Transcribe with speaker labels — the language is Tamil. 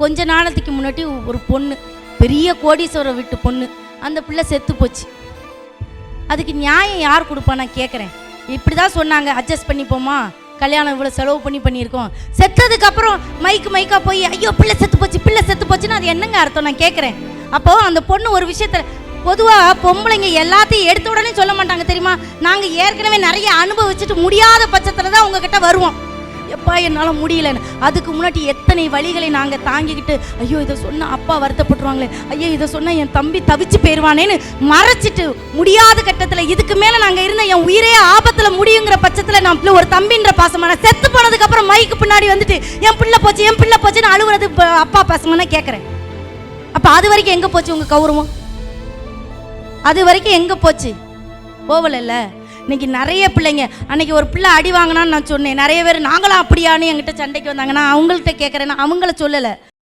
Speaker 1: கொஞ்ச நாளத்துக்கு முன்னாடி ஒரு பொண்ணு, பெரிய கோடீஸ்வரர் வீட்டு பொண்ணு, அந்த பிள்ளை செத்து போச்சு. அதுக்கு நியாயம் யார் கொடுப்பா? நான் கேட்குறேன். இப்படி தான் சொன்னாங்க, அட்ஜஸ்ட் பண்ணிப்போமா, கல்யாணம் இவ்வளோ செலவு பண்ணியிருக்கோம். செத்ததுக்கு அப்புறம் மைக்கா போய் ஐயோ பிள்ளை செத்து போச்சுன்னு அது என்னங்க அர்த்தம்? நான் கேட்குறேன். அப்போ அந்த பொண்ணு ஒரு விஷயத்த, பொதுவாக பொம்பளைங்க எல்லாத்தையும் எடுத்த உடனே சொல்ல மாட்டாங்க தெரியுமா? நாங்கள் ஏற்கனவே நிறைய அனுபவிச்சுட்டு முடியாத பட்சத்தில் தான் உங்ககிட்ட வருவோம். எப்பா என்னால் முடியலன்னு. அதுக்கு முன்னாடி எத்தனை வழிகளை நாங்கள் தாங்கிக்கிட்டு, ஐயோ இதை சொன்னால் அப்பா வருத்தப்பட்டுருவாங்களே, ஐயோ இதை சொன்னால் என் தம்பி தவிச்சு போயிடுவானேன்னு மறைச்சிட்டு முடியாத கட்டத்தில் இதுக்கு மேலே நாங்கள் இருந்த என் உயிரே ஆபத்தில் முடியுங்கிற பட்சத்தில் நான் ஒரு தம்பின்ற பாசமான செத்து போனதுக்கப்புறம் மைக்கு பின்னாடி வந்துட்டு என் பிள்ளை போச்சுன்னு அழுகுறது அப்பா பாசமான கேட்குறேன். அப்போ அது வரைக்கும் எங்கே போச்சு உங்கள் கௌரவம்? அது வரைக்கும் எங்கே போச்சு? போகலைல்ல. இன்னைக்கு நிறைய பிள்ளைங்க, அன்னைக்கு ஒரு பிள்ளை அடி வாங்கினான்னு நான் சொன்னேன், நிறைய பேர் நாங்களும் அப்படியான்னு என்கிட்ட சண்டைக்கு வந்தாங்க. நான் அவங்கள்ட்ட கேட்குறேன், நான் அவங்கள சொல்லலை.